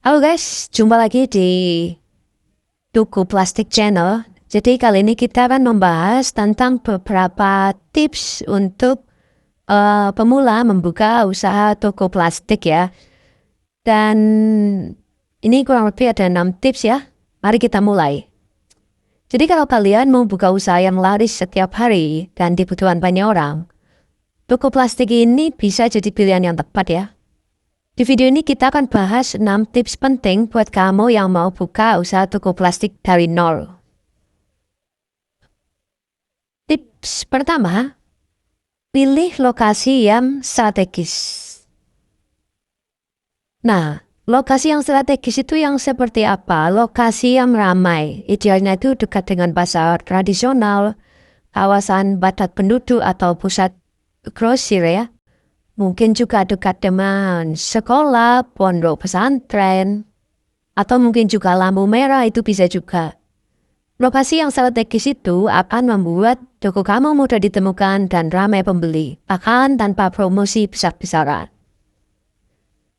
Halo guys, jumpa lagi di Tuku Plastik Channel. Jadi kali ini kita akan membahas tentang beberapa tips untuk pemula membuka usaha toko plastik ya. Dan ini kurang lebih ada 6 tips ya. Mari kita mulai. Jadi kalau kalian mau buka usaha yang laris setiap hari dan dibutuhkan banyak orang, toko plastik ini bisa jadi pilihan yang tepat ya. Di video ini kita akan bahas 6 tips penting buat kamu yang mau buka usaha toko plastik dari nol. Tips pertama, pilih lokasi yang strategis. Nah, lokasi yang strategis itu yang seperti apa? Lokasi yang ramai, idealnya itu dekat dengan pasar tradisional, kawasan padat penduduk atau pusat grosir ya. Mungkin juga dekat dengan sekolah, pondok pesantren, atau mungkin juga lampu merah itu bisa juga. Lokasi yang strategis itu akan membuat toko kamu mudah ditemukan dan ramai pembeli, bahkan tanpa promosi besar-besaran.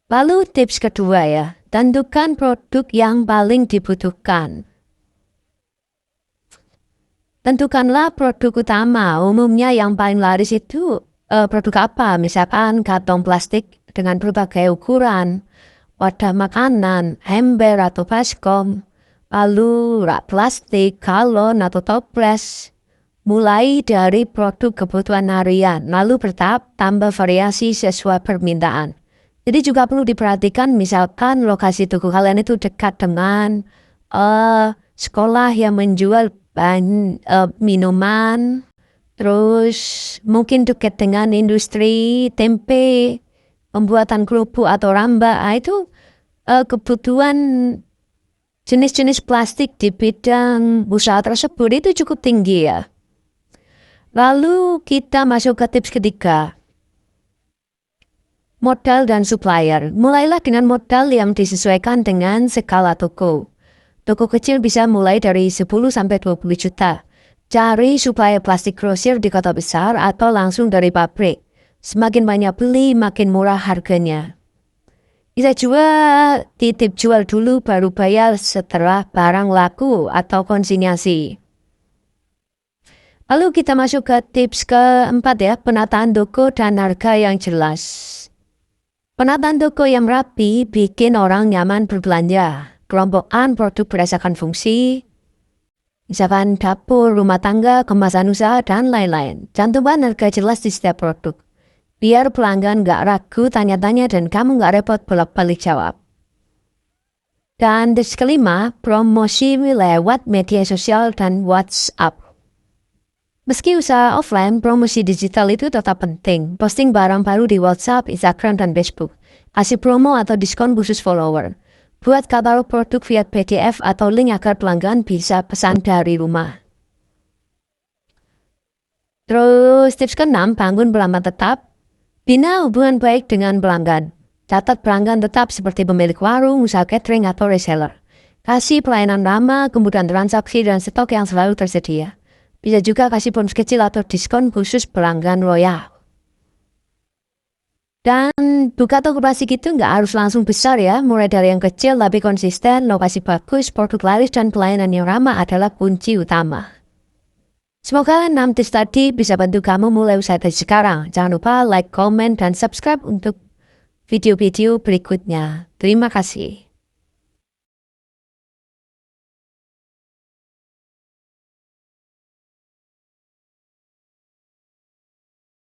Lalu tips kedua ya, tentukan produk yang paling dibutuhkan. Tentukanlah produk utama, umumnya yang paling laris itu produk apa? Misalkan kantong plastik dengan berbagai ukuran, wadah makanan, ember atau baskom, lalu rak plastik, galon atau toples. Mulai dari produk kebutuhan harian, lalu bertahap tambah variasi sesuai permintaan. Jadi juga perlu diperhatikan misalkan lokasi toko kalian itu dekat dengan sekolah yang menjual minuman, terus mungkin dekat dengan industri tempe, pembuatan kerupuk atau ramba. Itu kebutuhan jenis-jenis plastik di bidang usaha tersebut itu cukup tinggi ya. Lalu kita masuk ke tips ketiga. Modal dan supplier. Mulailah dengan modal yang disesuaikan dengan skala toko. Toko kecil bisa mulai dari 10-20 juta. Cari supplier plastik grosir di kota besar atau langsung dari pabrik. Semakin banyak beli, makin murah harganya. Bisa juga titip jual dulu baru bayar setelah barang laku atau konsinyasi. Lalu kita masuk ke tips keempat ya, penataan toko dan harga yang jelas. Penataan toko yang rapi bikin orang nyaman berbelanja. Kelompokan produk berdasarkan fungsi, misalkan dapur, rumah tangga, kemasan usaha, dan lain-lain. Cantumkan harga jelas di setiap produk. Biar pelanggan gak ragu tanya-tanya dan kamu gak repot bolak-balik jawab. Dan tips kelima, promosi lewat media sosial dan WhatsApp. Meski usaha offline, promosi digital itu tetap penting. Posting barang baru di WhatsApp, Instagram, dan Facebook. Kasih promo atau diskon khusus follower. Buat katalog produk via PDF atau link agar pelanggan bisa pesan dari rumah. Terus tips ke-6, bangun pelanggan tetap. Bina hubungan baik dengan pelanggan. Catat pelanggan tetap seperti pemilik warung, usaha catering, atau reseller. Kasih pelayanan ramah, kemudahan transaksi, dan stok yang selalu tersedia. Bisa juga kasih bonus kecil atau diskon khusus pelanggan loyal. Dan buka toko plastik itu nggak harus langsung besar ya, mulai dari yang kecil tapi konsisten, lokasi bagus, produk laris, dan pelayanan yang ramah adalah kunci utama. Semoga 6 tips tadi bisa bantu kamu mulai usaha dari sekarang. Jangan lupa like, comment, dan subscribe untuk video-video berikutnya. Terima kasih.